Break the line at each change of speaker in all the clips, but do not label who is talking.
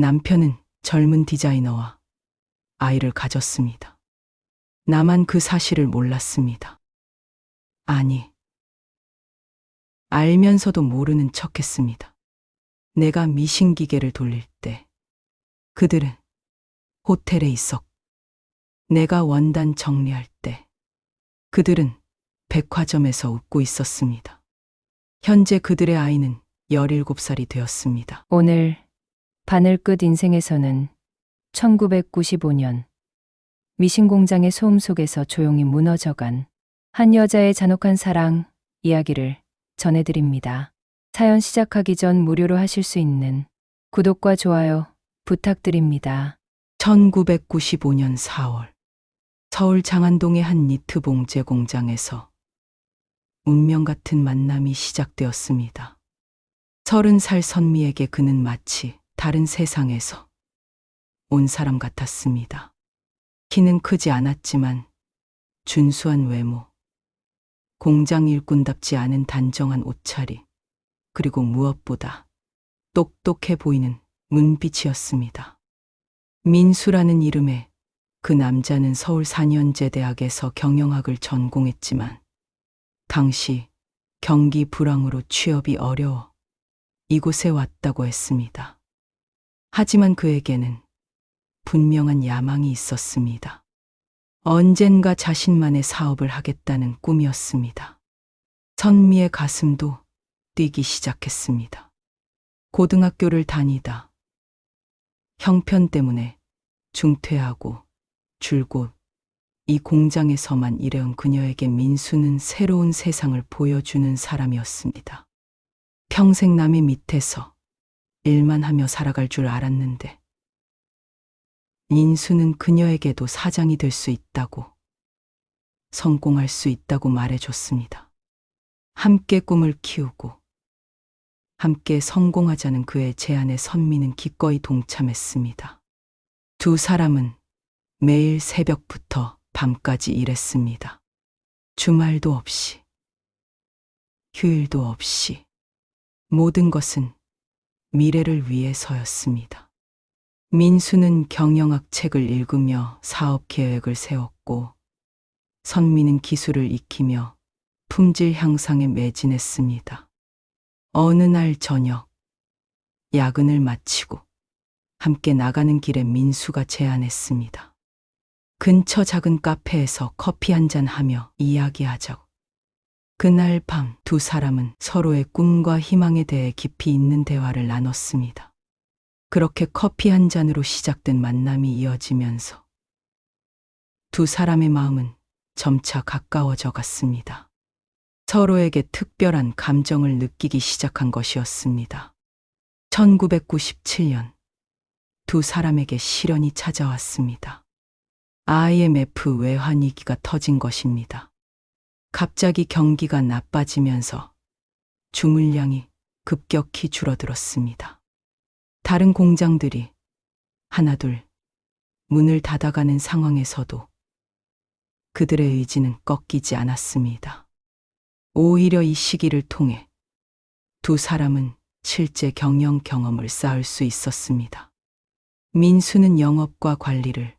남편은 젊은 디자이너와 아이를 가졌습니다. 나만 그 사실을 몰랐습니다. 아니, 알면서도 모르는 척했습니다. 내가 미신기계를 돌릴 때 그들은 호텔에 있었고, 내가 원단 정리할 때 그들은 백화점에서 웃고 있었습니다. 현재 그들의 아이는 17살이 되었습니다.
오늘 바늘 끝 인생에서는 1995년 미신공장의 소음 속에서 조용히 무너져간 한 여자의 잔혹한 사랑 이야기를 전해드립니다. 사연 시작하기 전 무료로 하실 수 있는 구독과 좋아요 부탁드립니다.
1995년 4월 서울 장안동의 한 니트 봉제 공장에서 운명 같은 만남이 시작되었습니다. 30살 선미에게 그는 마치 다른 세상에서 온 사람 같았습니다. 키는 크지 않았지만 준수한 외모, 공장 일꾼답지 않은 단정한 옷차림, 그리고 무엇보다 똑똑해 보이는 눈빛이었습니다. 민수라는 이름의 그 남자는 서울 4년제 대학에서 경영학을 전공했지만 당시 경기 불황으로 취업이 어려워 이곳에 왔다고 했습니다. 하지만 그에게는 분명한 야망이 있었습니다. 언젠가 자신만의 사업을 하겠다는 꿈이었습니다. 선미의 가슴도 뛰기 시작했습니다. 고등학교를 다니다 형편 때문에 중퇴하고 줄곧 이 공장에서만 일해온 그녀에게 민수는 새로운 세상을 보여주는 사람이었습니다. 평생 남의 밑에서 일만 하며 살아갈 줄 알았는데 민수는 그녀에게도 사장이 될 수 있다고, 성공할 수 있다고 말해줬습니다. 함께 꿈을 키우고 함께 성공하자는 그의 제안에 선미는 기꺼이 동참했습니다. 두 사람은 매일 새벽부터 밤까지 일했습니다. 주말도 없이, 휴일도 없이. 모든 것은 미래를 위해서였습니다. 민수는 경영학 책을 읽으며 사업 계획을 세웠고, 선미는 기술을 익히며 품질 향상에 매진했습니다. 어느 날 저녁, 야근을 마치고 함께 나가는 길에 민수가 제안했습니다. 근처 작은 카페에서 커피 한잔 하며 이야기하자고. 그날 밤 두 사람은 서로의 꿈과 희망에 대해 깊이 있는 대화를 나눴습니다. 그렇게 커피 한 잔으로 시작된 만남이 이어지면서 두 사람의 마음은 점차 가까워져 갔습니다. 서로에게 특별한 감정을 느끼기 시작한 것이었습니다. 1997년 두 사람에게 시련이 찾아왔습니다. IMF 외환위기가 터진 것입니다. 갑자기 경기가 나빠지면서 주물량이 급격히 줄어들었습니다. 다른 공장들이 하나둘 문을 닫아가는 상황에서도 그들의 의지는 꺾이지 않았습니다. 오히려 이 시기를 통해 두 사람은 실제 경영 경험을 쌓을 수 있었습니다. 민수는 영업과 관리를,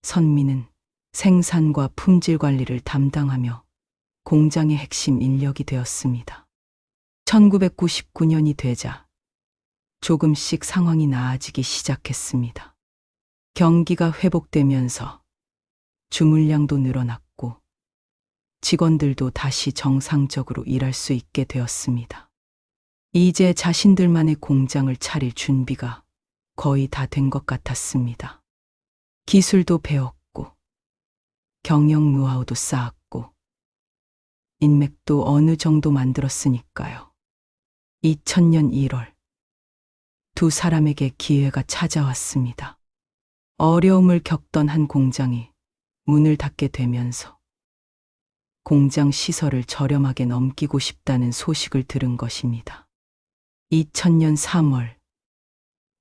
선미는 생산과 품질 관리를 담당하며 공장의 핵심 인력이 되었습니다. 1999년이 되자 조금씩 상황이 나아지기 시작했습니다. 경기가 회복되면서 주물량도 늘어났고 직원들도 다시 정상적으로 일할 수 있게 되었습니다. 이제 자신들만의 공장을 차릴 준비가 거의 다 된 것 같았습니다. 기술도 배웠고 경영 노하우도 쌓았고 인맥도 어느 정도 만들었으니까요. 2000년 1월 두 사람에게 기회가 찾아왔습니다. 어려움을 겪던 한 공장이 문을 닫게 되면서 공장 시설을 저렴하게 넘기고 싶다는 소식을 들은 것입니다. 2000년 3월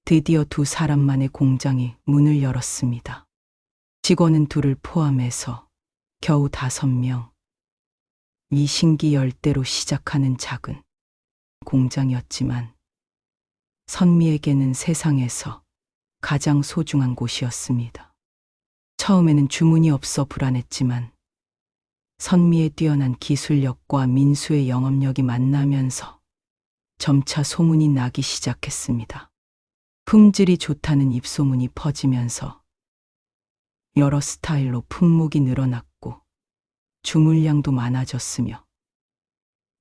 드디어 두 사람만의 공장이 문을 열었습니다. 직원은 둘을 포함해서 겨우 5명. 미신기 열대로 시작하는 작은 공장이었지만 선미에게는 세상에서 가장 소중한 곳이었습니다. 처음에는 주문이 없어 불안했지만 선미의 뛰어난 기술력과 민수의 영업력이 만나면서 점차 소문이 나기 시작했습니다. 품질이 좋다는 입소문이 퍼지면서 여러 스타일로 품목이 늘어났고 주문량도 많아졌으며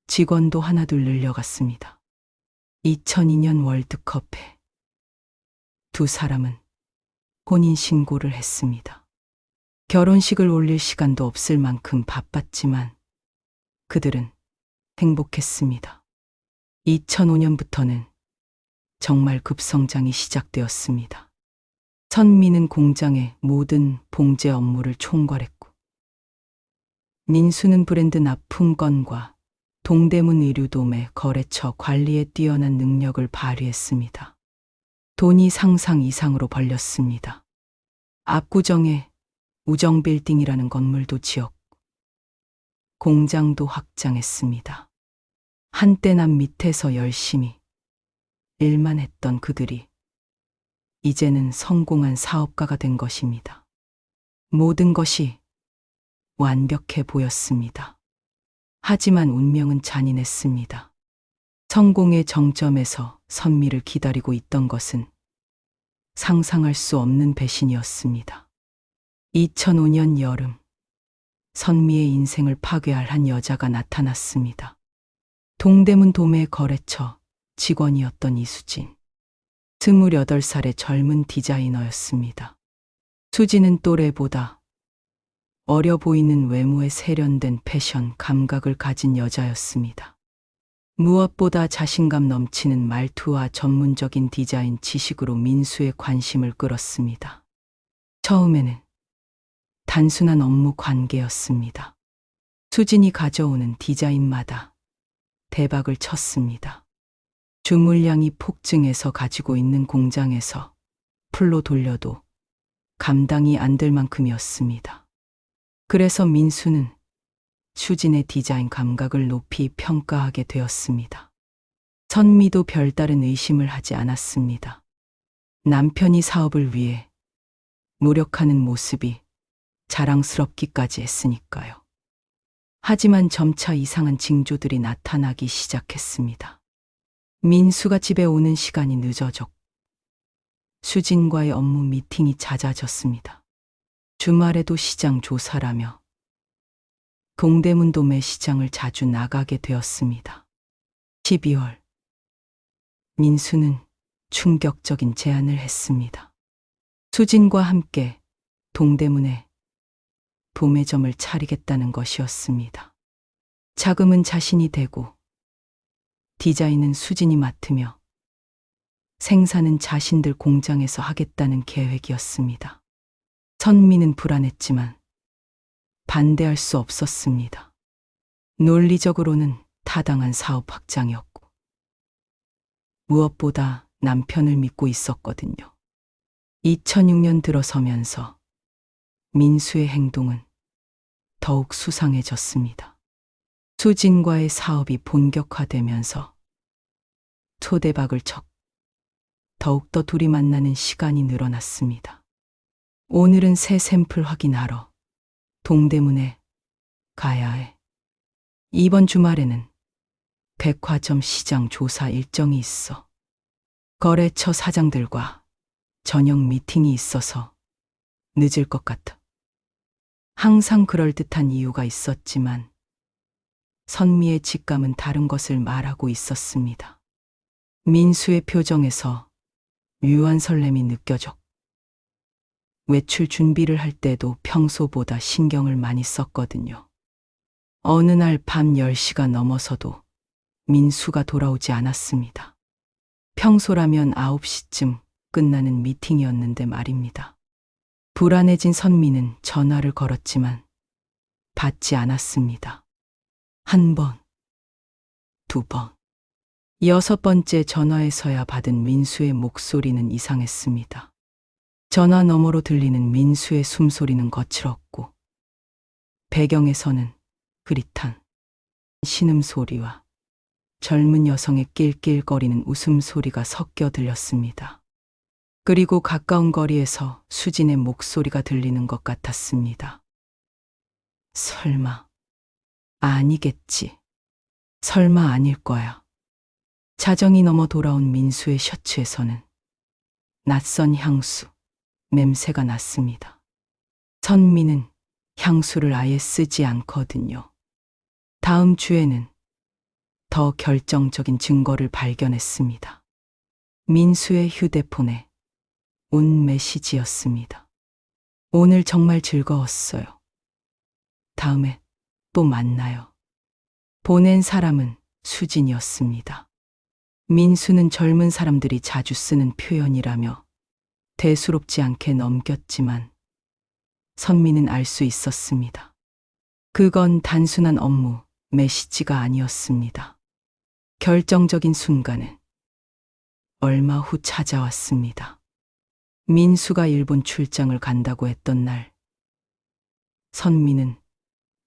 직원도 하나둘 늘려갔습니다. 2002년 월드컵에 두 사람은 혼인신고를 했습니다. 결혼식을 올릴 시간도 없을 만큼 바빴지만 그들은 행복했습니다. 2005년부터는 정말 급성장이 시작되었습니다. 선미는 공장의 모든 봉제 업무를 총괄했고 민수는 브랜드 납품건과 동대문 의류도매 거래처 관리에 뛰어난 능력을 발휘했습니다. 돈이 상상 이상으로 벌렸습니다. 압구정에 우정빌딩이라는 건물도 지었고 공장도 확장했습니다. 한때 남 밑에서 열심히 일만 했던 그들이 이제는 성공한 사업가가 된 것입니다. 모든 것이 완벽해 보였습니다. 하지만 운명은 잔인했습니다. 성공의 정점에서 선미를 기다리고 있던 것은 상상할 수 없는 배신이었습니다. 2005년 여름, 선미의 인생을 파괴할 한 여자가 나타났습니다. 동대문 도매 거래처 직원이었던 이수진. 28살의 젊은 디자이너였습니다. 수진은 또래보다 어려 보이는 외모에 세련된 패션 감각을 가진 여자였습니다. 무엇보다 자신감 넘치는 말투와 전문적인 디자인 지식으로 민수의 관심을 끌었습니다. 처음에는 단순한 업무 관계였습니다. 수진이 가져오는 디자인마다 대박을 쳤습니다. 주물량이 폭증해서 가지고 있는 공장에서 풀로 돌려도 감당이 안 될 만큼이었습니다. 그래서 민수는 수진의 디자인 감각을 높이 평가하게 되었습니다. 선미도 별다른 의심을 하지 않았습니다. 남편이 사업을 위해 노력하는 모습이 자랑스럽기까지 했으니까요. 하지만 점차 이상한 징조들이 나타나기 시작했습니다. 민수가 집에 오는 시간이 늦어졌고 수진과의 업무 미팅이 잦아졌습니다. 주말에도 시장 조사라며 동대문 도매 시장을 자주 나가게 되었습니다. 12월, 민수는 충격적인 제안을 했습니다. 수진과 함께 동대문에 도매점을 차리겠다는 것이었습니다. 자금은 자신이 대고 디자인은 수진이 맡으며 생산은 자신들 공장에서 하겠다는 계획이었습니다. 선미는 불안했지만 반대할 수 없었습니다. 논리적으로는 타당한 사업 확장이었고 무엇보다 남편을 믿고 있었거든요. 2006년 들어서면서 민수의 행동은 더욱 수상해졌습니다. 수진과의 사업이 본격화되면서 초대박을 쳤고 더욱더 둘이 만나는 시간이 늘어났습니다. 오늘은 새 샘플 확인하러 동대문에 가야 해. 이번 주말에는 백화점 시장 조사 일정이 있어. 거래처 사장들과 저녁 미팅이 있어서 늦을 것 같아. 항상 그럴듯한 이유가 있었지만 선미의 직감은 다른 것을 말하고 있었습니다. 민수의 표정에서 묘한 설렘이 느껴졌고 외출 준비를 할 때도 평소보다 신경을 많이 썼거든요. 어느 날 밤 10시가 넘어서도 민수가 돌아오지 않았습니다. 평소라면 9시쯤 끝나는 미팅이었는데 말입니다. 불안해진 선미는 전화를 걸었지만 받지 않았습니다. 한 번, 두 번, 6번째 전화에서야 받은 민수의 목소리는 이상했습니다. 전화 너머로 들리는 민수의 숨소리는 거칠었고 배경에서는 흐릿한 신음소리와 젊은 여성의 낄낄거리는 웃음소리가 섞여 들렸습니다. 그리고 가까운 거리에서 수진의 목소리가 들리는 것 같았습니다. 설마, 아니겠지. 설마 아닐 거야. 자정이 넘어 돌아온 민수의 셔츠에서는 낯선 향수, 냄새가 났습니다. 선미는 향수를 아예 쓰지 않거든요. 다음 주에는 더 결정적인 증거를 발견했습니다. 민수의 휴대폰에 온 메시지였습니다. 오늘 정말 즐거웠어요. 다음에 또 만나요. 보낸 사람은 수진이었습니다. 민수는 젊은 사람들이 자주 쓰는 표현이라며 대수롭지 않게 넘겼지만 선미는 알 수 있었습니다. 그건 단순한 업무 메시지가 아니었습니다. 결정적인 순간은 얼마 후 찾아왔습니다. 민수가 일본 출장을 간다고 했던 날, 선미는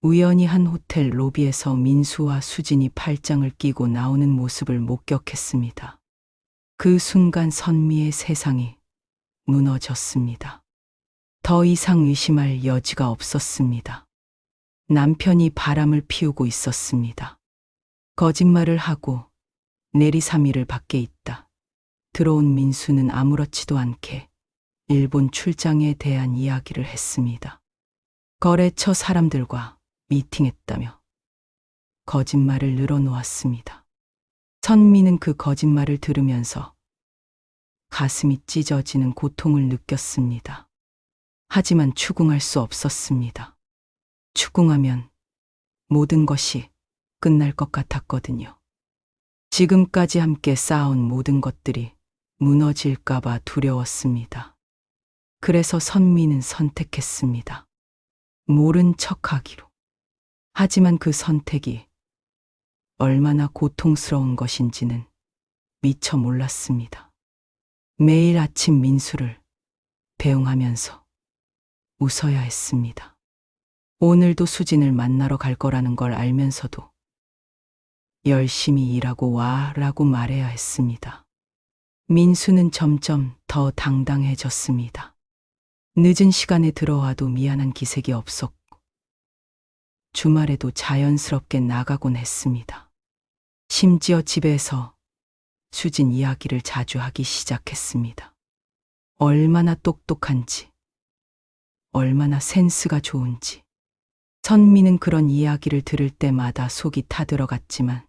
우연히 한 호텔 로비에서 민수와 수진이 팔짱을 끼고 나오는 모습을 목격했습니다. 그 순간 선미의 세상이 무너졌습니다. 더 이상 의심할 여지가 없었습니다. 남편이 바람을 피우고 있었습니다. 거짓말을 하고 내리사미를 밖에 있다. 들어온 민수는 아무렇지도 않게 일본 출장에 대한 이야기를 했습니다. 거래처 사람들과 미팅했다며 거짓말을 늘어놓았습니다. 선미는 그 거짓말을 들으면서 가슴이 찢어지는 고통을 느꼈습니다. 하지만 추궁할 수 없었습니다. 추궁하면 모든 것이 끝날 것 같았거든요. 지금까지 함께 쌓아온 모든 것들이 무너질까봐 두려웠습니다. 그래서 선미는 선택했습니다. 모른 척하기로. 하지만 그 선택이 얼마나 고통스러운 것인지는 미처 몰랐습니다. 매일 아침 민수를 배웅하면서 웃어야 했습니다. 오늘도 수진을 만나러 갈 거라는 걸 알면서도 열심히 일하고 와라고 말해야 했습니다. 민수는 점점 더 당당해졌습니다. 늦은 시간에 들어와도 미안한 기색이 없었고 주말에도 자연스럽게 나가곤 했습니다. 심지어 집에서 수진 이야기를 자주 하기 시작했습니다. 얼마나 똑똑한지, 얼마나 센스가 좋은지. 선미는 그런 이야기를 들을 때마다 속이 타들어갔지만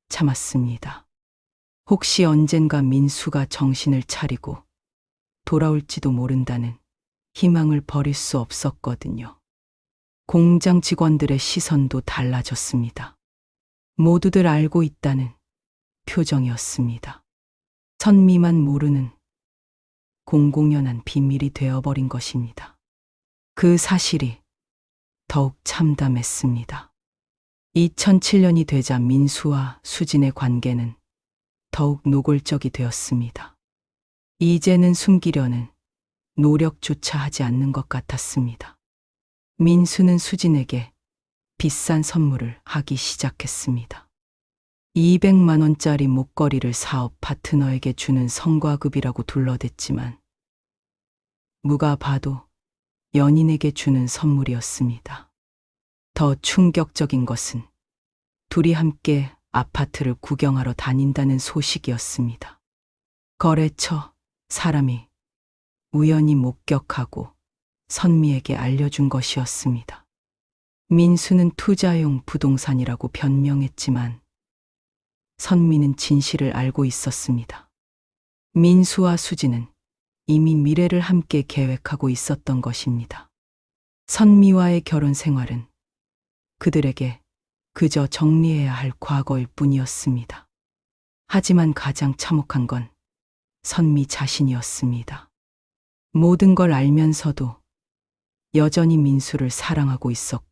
참았습니다. 혹시 언젠가 민수가 정신을 차리고 돌아올지도 모른다는 희망을 버릴 수 없었거든요. 공장 직원들의 시선도 달라졌습니다. 모두들 알고 있다는 표정이었습니다. 선미만 모르는 공공연한 비밀이 되어버린 것입니다. 그 사실이 더욱 참담했습니다. 2007년이 되자 민수와 수진의 관계는 더욱 노골적이 되었습니다. 이제는 숨기려는 노력조차 하지 않는 것 같았습니다. 민수는 수진에게 비싼 선물을 하기 시작했습니다. 200만 원짜리 목걸이를 사업 파트너에게 주는 성과급이라고 둘러댔지만 누가 봐도 연인에게 주는 선물이었습니다. 더 충격적인 것은 둘이 함께 아파트를 구경하러 다닌다는 소식이었습니다. 거래처 사람이 우연히 목격하고 선미에게 알려준 것이었습니다. 민수는 투자용 부동산이라고 변명했지만 선미는 진실을 알고 있었습니다. 민수와 수진은 이미 미래를 함께 계획하고 있었던 것입니다. 선미와의 결혼 생활은 그들에게 그저 정리해야 할 과거일 뿐이었습니다. 하지만 가장 참혹한 건 선미 자신이었습니다. 모든 걸 알면서도 여전히 민수를 사랑하고 있었고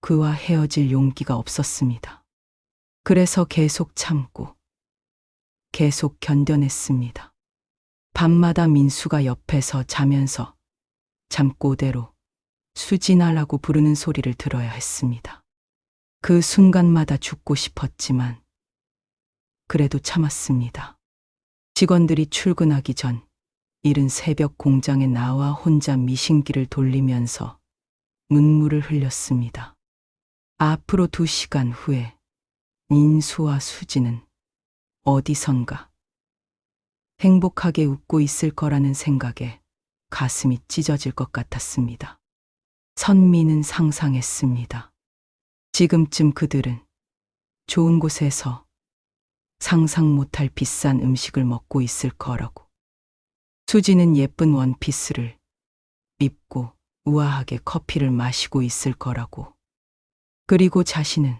그와 헤어질 용기가 없었습니다. 그래서 계속 참고 계속 견뎌냈습니다. 밤마다 민수가 옆에서 자면서 잠꼬대로 수진아라고 부르는 소리를 들어야 했습니다. 그 순간마다 죽고 싶었지만 그래도 참았습니다. 직원들이 출근하기 전 이른 새벽 공장에 나와 혼자 미신기를 돌리면서 눈물을 흘렸습니다. 앞으로 2시간 후에 민수와 수지는 어디선가 행복하게 웃고 있을 거라는 생각에 가슴이 찢어질 것 같았습니다. 선미는 상상했습니다. 지금쯤 그들은 좋은 곳에서 상상 못할 비싼 음식을 먹고 있을 거라고. 수지는 예쁜 원피스를 입고 우아하게 커피를 마시고 있을 거라고. 그리고 자신은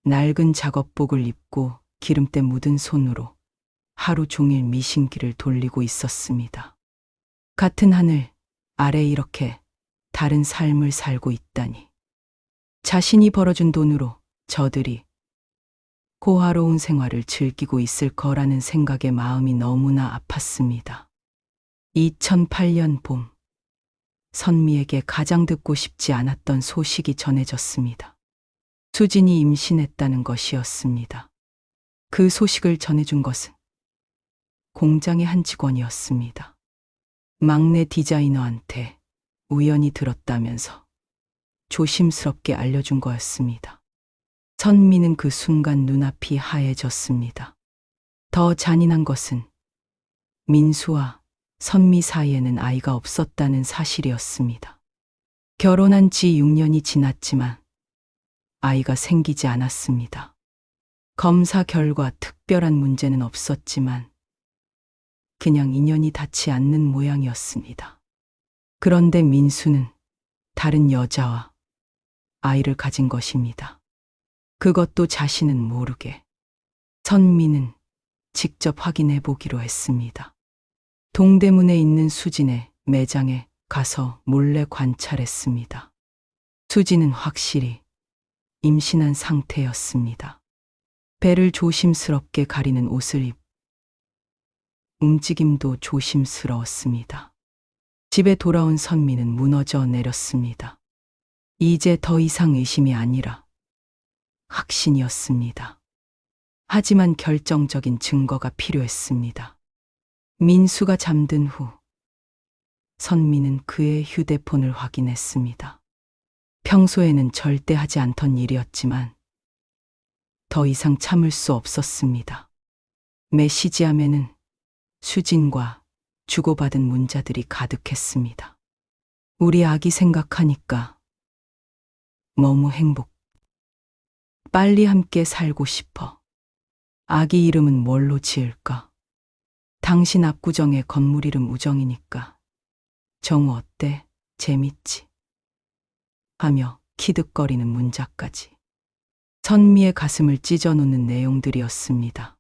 낡은 작업복을 입고 기름때 묻은 손으로 하루 종일 미신기를 돌리고 있었습니다. 같은 하늘 아래 이렇게 다른 삶을 살고 있다니. 자신이 벌어준 돈으로 저들이 호화로운 생활을 즐기고 있을 거라는 생각에 마음이 너무나 아팠습니다. 2008년 봄, 선미에게 가장 듣고 싶지 않았던 소식이 전해졌습니다. 수진이 임신했다는 것이었습니다. 그 소식을 전해준 것은 공장의 한 직원이었습니다. 막내 디자이너한테 우연히 들었다면서 조심스럽게 알려준 거였습니다. 선미는 그 순간 눈앞이 하얘졌습니다. 더 잔인한 것은 민수와 선미 사이에는 아이가 없었다는 사실이었습니다. 결혼한 지 6년이 지났지만 아이가 생기지 않았습니다. 검사 결과 특별한 문제는 없었지만 그냥 인연이 닿지 않는 모양이었습니다. 그런데 민수는 다른 여자와 아이를 가진 것입니다. 그것도 자신은 모르게. 선미는 직접 확인해 보기로 했습니다. 동대문에 있는 수진의 매장에 가서 몰래 관찰했습니다. 수진은 확실히 임신한 상태였습니다. 배를 조심스럽게 가리는 옷을 입, 움직임도 조심스러웠습니다. 집에 돌아온 선미는 무너져 내렸습니다. 이제 더 이상 의심이 아니라 확신이었습니다. 하지만 결정적인 증거가 필요했습니다. 민수가 잠든 후 선미는 그의 휴대폰을 확인했습니다. 평소에는 절대 하지 않던 일이었지만 더 이상 참을 수 없었습니다. 메시지함에는 수진과 주고받은 문자들이 가득했습니다. 우리 아기 생각하니까 너무 빨리 함께 살고 싶어. 아기 이름은 뭘로 지을까? 당신 압구정의 건물 이름 우정이니까. 정우 어때? 재밌지? 하며 키득거리는 문자까지. 선미의 가슴을 찢어놓는 내용들이었습니다.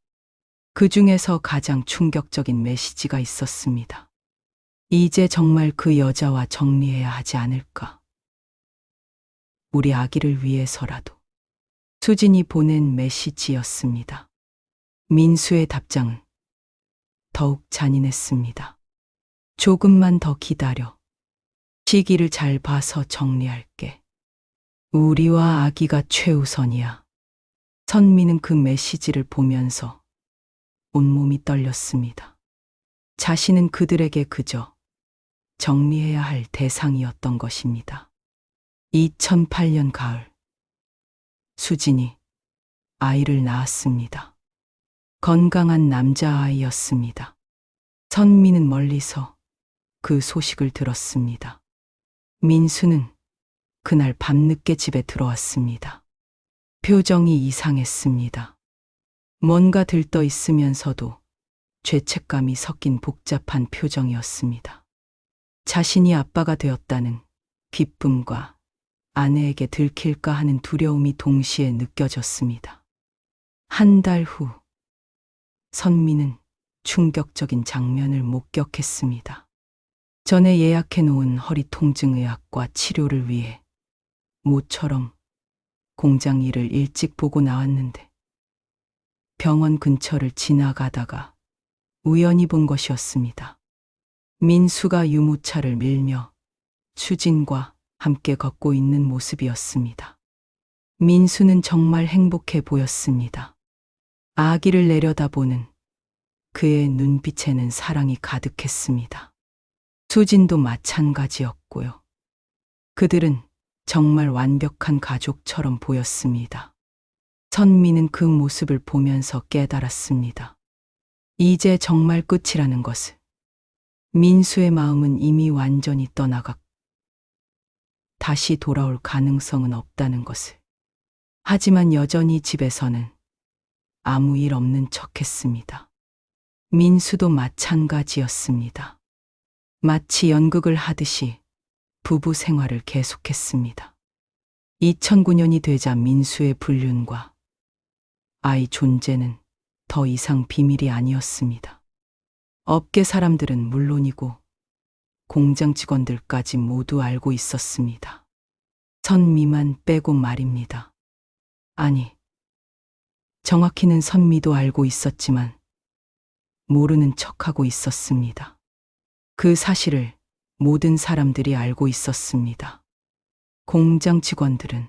그 중에서 가장 충격적인 메시지가 있었습니다. 이제 정말 그 여자와 정리해야 하지 않을까? 우리 아기를 위해서라도. 수진이 보낸 메시지였습니다. 민수의 답장은 더욱 잔인했습니다. 조금만 더 기다려. 시기를 잘 봐서 정리할게. 우리와 아기가 최우선이야. 선미는 그 메시지를 보면서 온몸이 떨렸습니다. 자신은 그들에게 그저 정리해야 할 대상이었던 것입니다. 2008년 가을, 수진이 아이를 낳았습니다. 건강한 남자아이였습니다. 선미는 멀리서 그 소식을 들었습니다. 민수는 그날 밤늦게 집에 들어왔습니다. 표정이 이상했습니다. 뭔가 들떠 있으면서도 죄책감이 섞인 복잡한 표정이었습니다. 자신이 아빠가 되었다는 기쁨과 아내에게 들킬까 하는 두려움이 동시에 느껴졌습니다. 한 달 후, 선미는 충격적인 장면을 목격했습니다. 전에 예약해 놓은 허리 통증 의학과 치료를 위해 모처럼 공장 일을 일찍 보고 나왔는데 병원 근처를 지나가다가 우연히 본 것이었습니다. 민수가 유모차를 밀며 수진과 함께 걷고 있는 모습이었습니다. 민수는 정말 행복해 보였습니다. 아기를 내려다보는 그의 눈빛에는 사랑이 가득했습니다. 수진도 마찬가지였고요. 그들은 정말 완벽한 가족처럼 보였습니다. 선미는 그 모습을 보면서 깨달았습니다. 이제 정말 끝이라는 것을. 민수의 마음은 이미 완전히 떠나갔고 다시 돌아올 가능성은 없다는 것을. 하지만 여전히 집에서는 아무 일 없는 척했습니다. 민수도 마찬가지였습니다. 마치 연극을 하듯이 부부 생활을 계속했습니다. 2009년이 되자 민수의 불륜과 아이 존재는 더 이상 비밀이 아니었습니다. 업계 사람들은 물론이고 공장 직원들까지 모두 알고 있었습니다. 선미만 빼고 말입니다. 아니, 정확히는 선미도 알고 있었지만 모르는 척하고 있었습니다. 그 사실을 모든 사람들이 알고 있었습니다. 공장 직원들은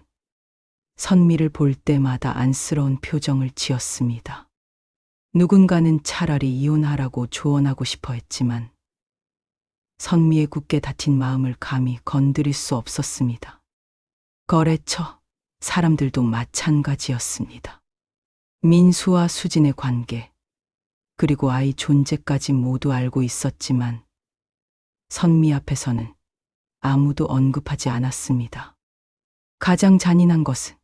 선미를 볼 때마다 안쓰러운 표정을 지었습니다. 누군가는 차라리 이혼하라고 조언하고 싶어 했지만 선미의 굳게 닫힌 마음을 감히 건드릴 수 없었습니다. 거래처 사람들도 마찬가지였습니다. 민수와 수진의 관계, 그리고 아이 존재까지 모두 알고 있었지만 선미 앞에서는 아무도 언급하지 않았습니다. 가장 잔인한 것은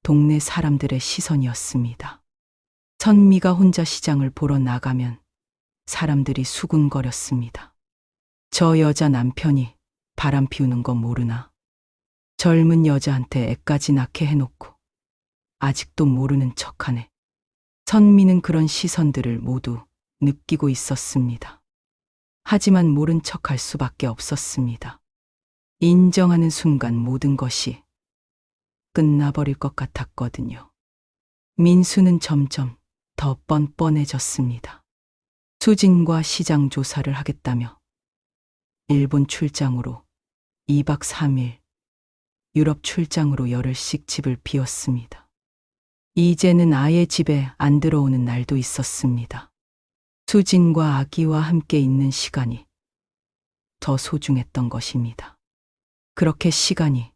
동네 사람들의 시선이었습니다. 선미가 혼자 시장을 보러 나가면 사람들이 수군거렸습니다. 저 여자 남편이 바람 피우는 거 모르나? 젊은 여자한테 애까지 낳게 해놓고 아직도 모르는 척하네. 선미는 그런 시선들을 모두 느끼고 있었습니다. 하지만 모른 척할 수밖에 없었습니다. 인정하는 순간 모든 것이 끝나버릴 것 같았거든요. 민수는 점점 더 뻔뻔해졌습니다. 수진과 시장 조사를 하겠다며 일본 출장으로 2박 3일, 유럽 출장으로 열흘씩 집을 비웠습니다. 이제는 아예 집에 안 들어오는 날도 있었습니다. 수진과 아기와 함께 있는 시간이 더 소중했던 것입니다. 그렇게 시간이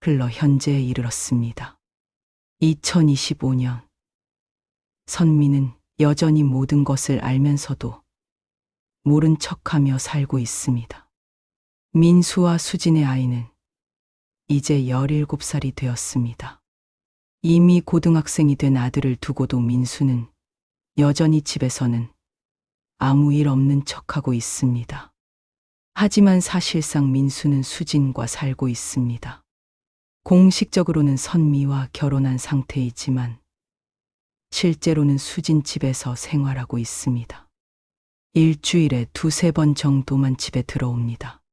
흘러 현재에 이르렀습니다. 2025년, 선미는 여전히 모든 것을 알면서도 모른 척하며 살고 있습니다. 민수와 수진의 아이는 이제 17살이 되었습니다. 이미 고등학생이 된 아들을 두고도 민수는 여전히 집에서는 아무 일 없는 척하고 있습니다. 하지만 사실상 민수는 수진과 살고 있습니다. 공식적으로는 선미와 결혼한 상태이지만 실제로는 수진 집에서 생활하고 있습니다. 일주일에 2~3번 정도만 집에 들어옵니다.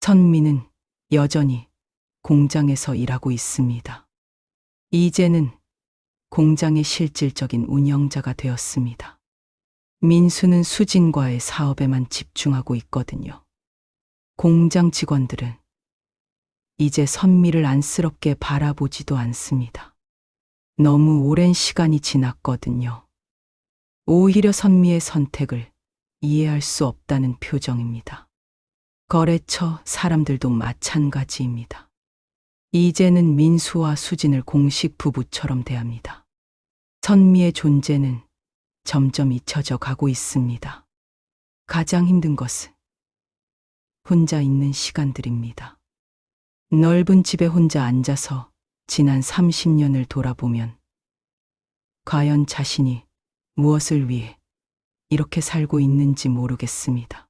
선미는 여전히 공장에서 일하고 있습니다. 이제는 공장의 실질적인 운영자가 되었습니다. 민수는 수진과의 사업에만 집중하고 있거든요. 공장 직원들은 이제 선미를 안쓰럽게 바라보지도 않습니다. 너무 오랜 시간이 지났거든요. 오히려 선미의 선택을 이해할 수 없다는 표정입니다. 거래처 사람들도 마찬가지입니다. 이제는 민수와 수진을 공식 부부처럼 대합니다. 선미의 존재는 점점 잊혀져 가고 있습니다. 가장 힘든 것은 혼자 있는 시간들입니다. 넓은 집에 혼자 앉아서 지난 30년을 돌아보면 과연 자신이 무엇을 위해 이렇게 살고 있는지 모르겠습니다.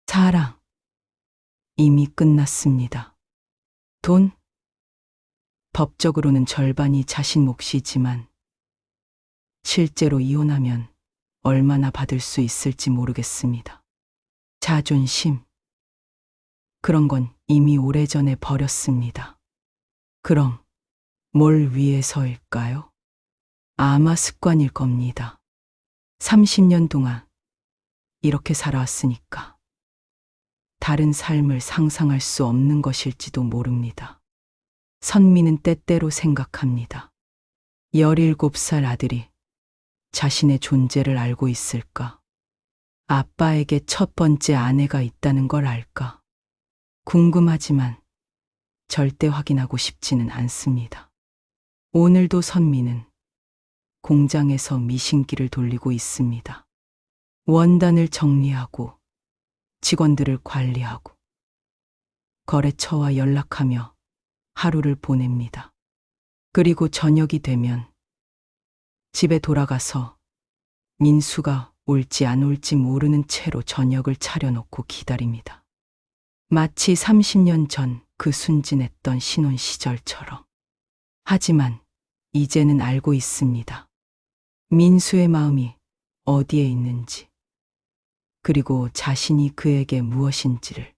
사랑, 이미 끝났습니다. 돈, 법적으로는 절반이 자신 몫이지만 실제로 이혼하면 얼마나 받을 수 있을지 모르겠습니다. 자존심, 그런 건 이미 오래전에 버렸습니다. 그럼 뭘 위해서일까요? 아마 습관일 겁니다. 30년 동안 이렇게 살아왔으니까 다른 삶을 상상할 수 없는 것일지도 모릅니다. 선미는 때때로 생각합니다. 17살 아들이 자신의 존재를 알고 있을까? 아빠에게 첫 번째 아내가 있다는 걸 알까? 궁금하지만 절대 확인하고 싶지는 않습니다. 오늘도 선미는 공장에서 미신기를 돌리고 있습니다. 원단을 정리하고 직원들을 관리하고 거래처와 연락하며 하루를 보냅니다. 그리고 저녁이 되면 집에 돌아가서 민수가 올지 안 올지 모르는 채로 저녁을 차려놓고 기다립니다. 마치 30년 전 그 순진했던 신혼 시절처럼. 하지만 이제는 알고 있습니다. 민수의 마음이 어디에 있는지, 그리고 자신이 그에게 무엇인지를.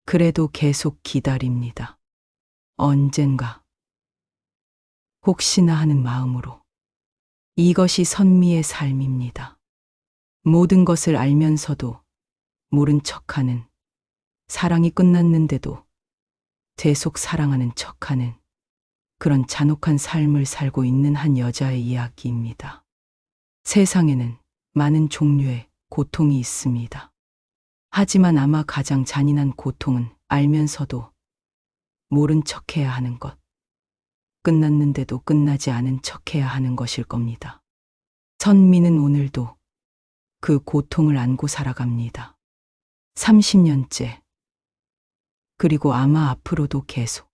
그래도 계속 기다립니다. 언젠가, 혹시나 하는 마음으로. 이것이 선미의 삶입니다. 모든 것을 알면서도 모른 척하는, 사랑이 끝났는데도 계속 사랑하는 척하는 그런 잔혹한 삶을 살고 있는 한 여자의 이야기입니다. 세상에는 많은 종류의 고통이 있습니다. 하지만 아마 가장 잔인한 고통은 알면서도 모른 척해야 하는 것, 끝났는데도 끝나지 않은 척해야 하는 것일 겁니다. 선미는 오늘도 그 고통을 안고 살아갑니다. 30년째. 그리고 아마 앞으로도 계속.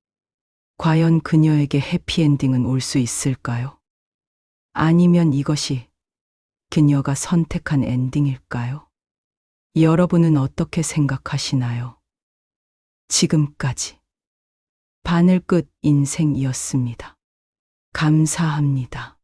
과연 그녀에게 해피엔딩은 올 수 있을까요? 아니면 이것이 그녀가 선택한 엔딩일까요? 여러분은 어떻게 생각하시나요? 지금까지 바늘끝 인생이었습니다. 감사합니다.